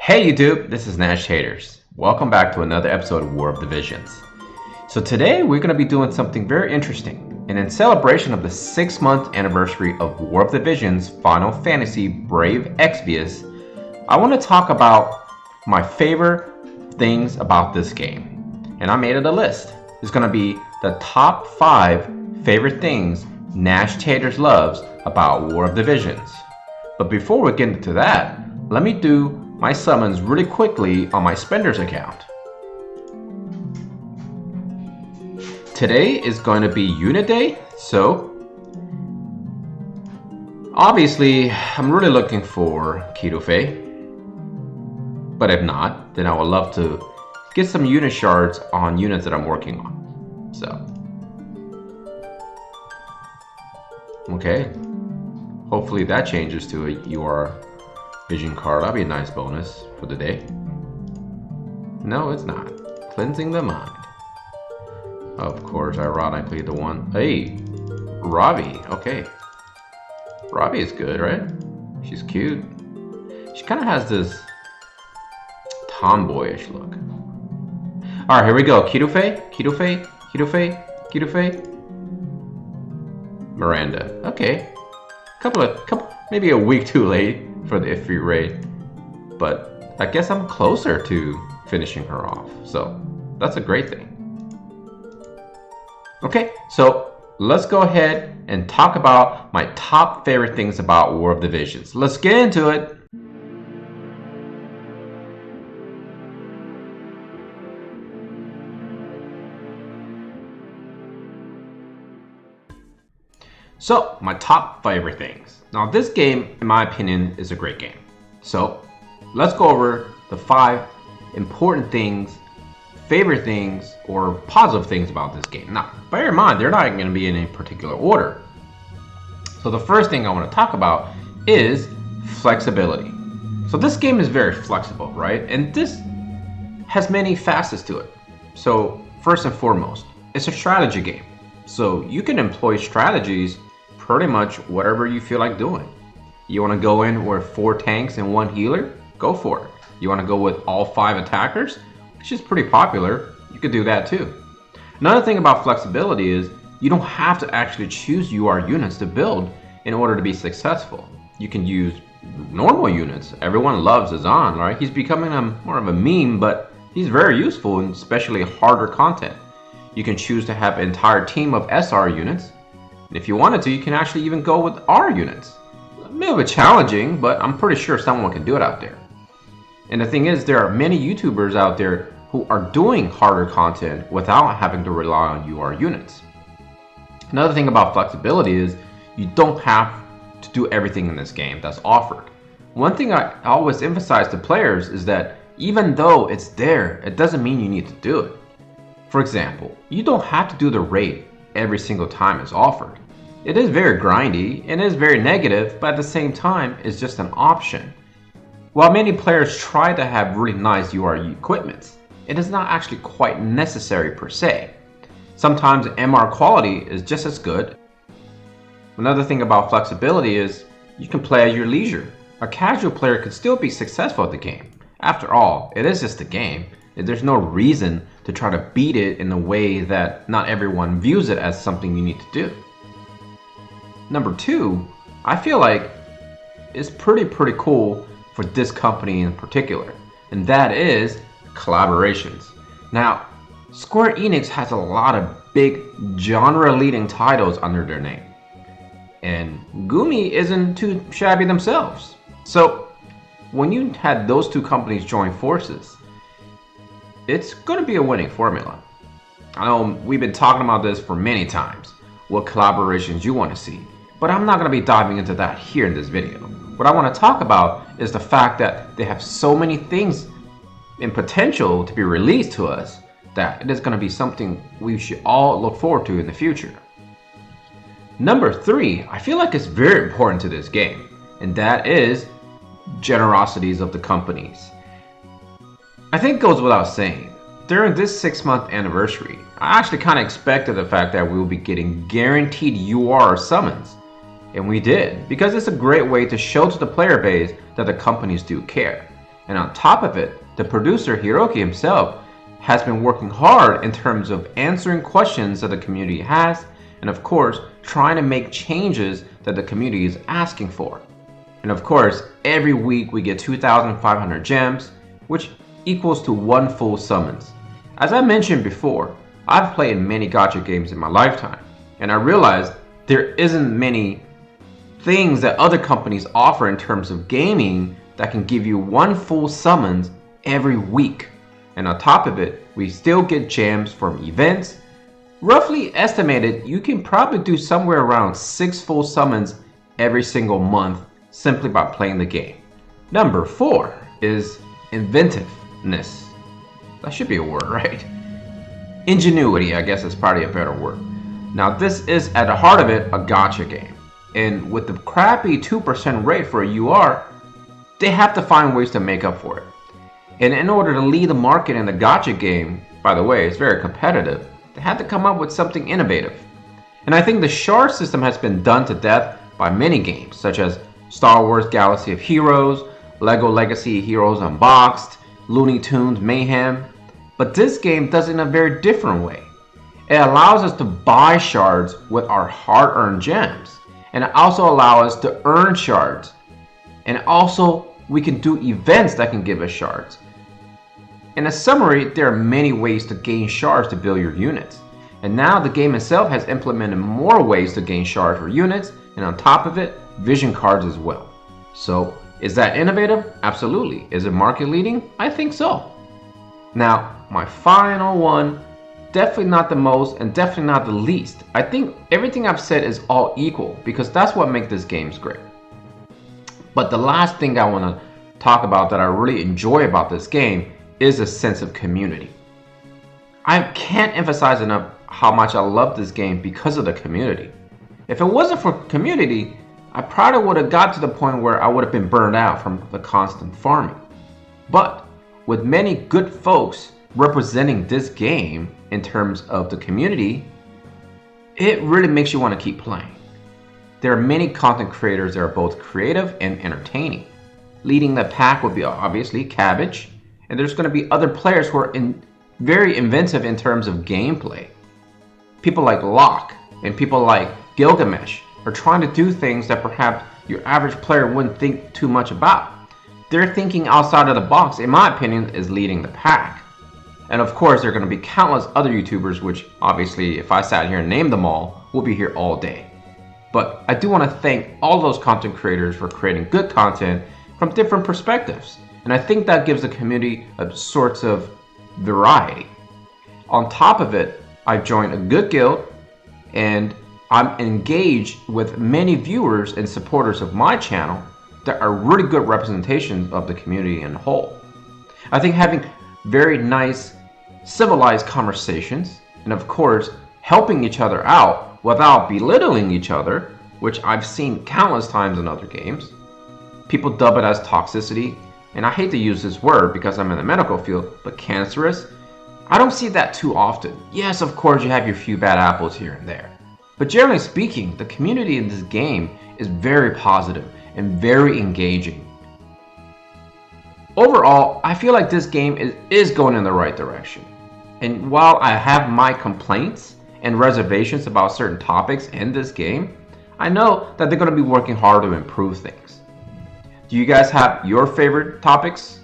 Hey YouTube, this is Nashtaters. Welcome back to another episode of War of the Visions. So today we're going to be doing something very interesting. And in celebration of the 6-month anniversary of War of the Visions Final Fantasy Brave Exvius, I want to talk about my favorite things about this game. And I made it a list. It's going to be the top 5 favorite things Nashtaters loves about War of the Visions. But before we get into that, let me do my summons really quickly on my spenders account. Today is going to be unit day, so obviously I'm really looking for Kidofei, but if not, then I would love to get some unit shards on units that I'm working on. So okay, hopefully that changes to a UR vision card. That'll be a nice bonus for the day. No, it's not. Cleansing the mind. Of course, ironically, the one. Hey, Ravi. Okay. Ravi is good, right? She's cute. She kind of has this tomboyish look. Alright, here we go. Kidofei. Miranda. Okay. Maybe a week too late for the FFBE raid, but I guess I'm closer to finishing her off, so that's a great thing. Okay, so let's go ahead and talk about my top favorite things about War of the Visions. Let's get into it. So, my top favorite things. Now, this game, in my opinion, is a great game. So, let's go over the 5 important things, favorite things, or positive things about this game. Now, bear in mind, they're not going to be in any particular order. So, the first thing I want to talk about is flexibility. So, this game is very flexible, right? And this has many facets to it. So, first and foremost, it's a strategy game. So, you can employ strategies pretty much whatever you feel like doing. You want to go in with 4 tanks and 1 healer? Go for it. You want to go with all 5 attackers? Which is pretty popular. You could do that too. Another thing about flexibility is you don't have to actually choose UR units to build in order to be successful. You can use normal units. Everyone loves Azan, right? He's becoming more of a meme, but he's very useful in especially harder content. You can choose to have an entire team of SR units. And if you wanted to, you can actually even go with R units. A little bit challenging, but I'm pretty sure someone can do it out there. And the thing is, there are many YouTubers out there who are doing harder content without having to rely on UR units. Another thing about flexibility is you don't have to do everything in this game that's offered. One thing I always emphasize to players is that even though it's there, it doesn't mean you need to do it. For example, you don't have to do the raid every single time it's offered. It is very grindy and is very negative, but at the same time, it's just an option. While many players try to have really nice UR equipment, it is not actually quite necessary per se. Sometimes MR quality is just as good. Another thing about flexibility is you can play at your leisure. A casual player could still be successful at the game. After all, it is just a game. There's no reason to try to beat it in a way that not everyone views it as something you need to do. Number 2, I feel like it's pretty cool for this company in particular, and that is collaborations. Now, Square Enix has a lot of big genre-leading titles under their name, and Gumi isn't too shabby themselves. So, when you had those 2 companies join forces, it's going to be a winning formula. I know we've been talking about this for many times, what collaborations you want to see, but I'm not going to be diving into that here in this video. What I want to talk about is the fact that they have so many things in potential to be released to us that it is going to be something we should all look forward to in the future. Number 3, I feel like it's very important to this game, and that is generosities of the companies. I think it goes without saying, during this 6-month anniversary, I actually kind of expected the fact that we will be getting guaranteed UR summons. And we did, because it's a great way to show to the player base that the companies do care. And on top of it, the producer Hiroki himself has been working hard in terms of answering questions that the community has, and of course, trying to make changes that the community is asking for. And of course, every week we get 2,500 gems, which equals to 1 full summons. As I mentioned before, I've played many gacha games in my lifetime, and I realized there isn't many things that other companies offer in terms of gaming that can give you 1 full summons every week. And on top of it, we still get gems from events. Roughly estimated, you can probably do somewhere around 6 full summons every single month simply by playing the game. Number 4 is inventiveness. That should be a word, right? Ingenuity, I guess is probably a better word. Now this is at the heart of it a gacha game. And with the crappy 2% rate for a UR, they have to find ways to make up for it. And in order to lead the market in the gacha game, by the way, it's very competitive, they had to come up with something innovative. And I think the shard system has been done to death by many games, such as Star Wars Galaxy of Heroes, Lego Legacy Heroes Unboxed, Looney Tunes Mayhem. But this game does it in a very different way. It allows us to buy shards with our hard-earned gems. And it also allows us to earn shards. And also, we can do events that can give us shards. In a summary, there are many ways to gain shards to build your units. And now the game itself has implemented more ways to gain shards for units, and on top of it, vision cards as well. So, is that innovative? Absolutely. Is it market leading? I think so. Now, my final one, definitely not the most and definitely not the least. I think everything I've said is all equal because that's what makes this game great. But the last thing I want to talk about that I really enjoy about this game is a sense of community. I can't emphasize enough how much I love this game because of the community. If it wasn't for community, I probably would have got to the point where I would have been burned out from the constant farming. But with many good folks representing this game in terms of the community, it really makes you want to keep playing. There are many content creators that are both creative and entertaining. Leading the pack would be obviously Cabbage, and there's going to be other players who are very inventive in terms of gameplay. People like Locke and people like Gilgamesh are trying to do things that perhaps your average player wouldn't think too much about. Their thinking outside of the box, in my opinion, is leading the pack. And of course, there are going to be countless other YouTubers, which obviously, if I sat here and named them all, we'll be here all day. But I do want to thank all those content creators for creating good content from different perspectives. And I think that gives the community a sort of variety. On top of it, I've joined a good guild and I'm engaged with many viewers and supporters of my channel that are really good representations of the community in whole. I think having very nice, civilized conversations and of course, helping each other out without belittling each other, which I've seen countless times in other games. People dub it as toxicity, and I hate to use this word because I'm in the medical field, but cancerous, I don't see that too often. Yes, of course you have your few bad apples here and there. But generally speaking, the community in this game is very positive and very engaging. Overall, I feel like this game is going in the right direction. And while I have my complaints and reservations about certain topics in this game, I know that they're going to be working hard to improve things. Do you guys have your favorite topics?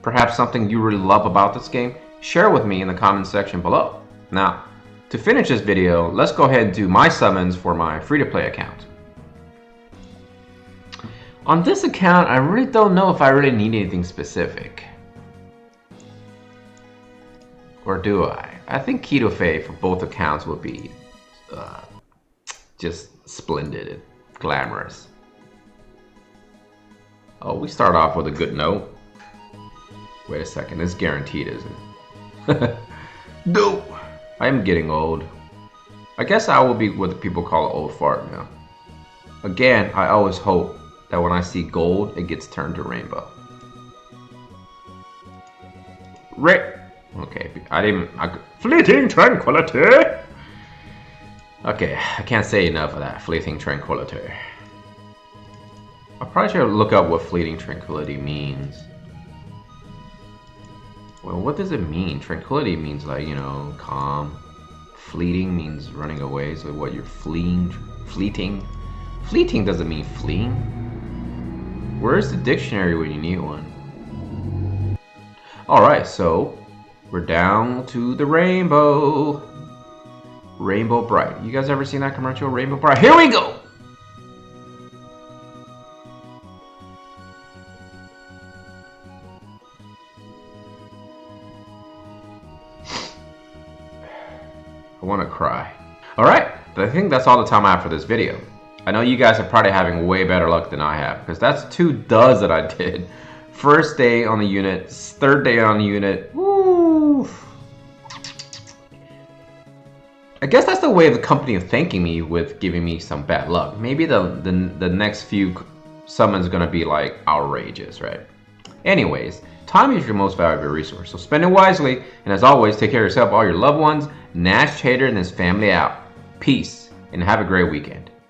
Perhaps something you really love about this game? Share with me in the comment section below. Now, to finish this video, let's go ahead and do my summons for my free-to-play account. On this account, I really don't know if I really need anything specific. Or do I? I think Keto Fae for both accounts would be just splendid and glamorous. Oh, we start off with a good note. Wait a second, it's guaranteed, isn't it? No! I am getting old. I guess I will be what people call an old fart now. Again, I always hope that when I see gold, it gets turned to rainbow. Okay, fleeting tranquility! Okay, I can't say enough of that, fleeting tranquility. I probably should look up what fleeting tranquility means. Well, what does it mean? Tranquility means like, you know, calm. Fleeting means running away. So what, you're fleeing? Fleeting? Fleeting doesn't mean fleeing. Where's the dictionary when you need one? Alright, so we're down to the rainbow. Rainbow Bright. You guys ever seen that commercial? Rainbow Bright. Here we go! I want to cry. Alright, I think that's all the time I have for this video. I know you guys are probably having way better luck than I have, because that's 2 duds that I did. First day on the unit, third day on the unit. Woo! I guess that's the way of the company of thanking me with giving me some bad luck. Maybe the next few summons gonna be like outrageous, right? Anyways, time is your most valuable resource, so spend it wisely. And as always, take care of yourself, all your loved ones. Nashtater and his family out. Peace, and have a great weekend.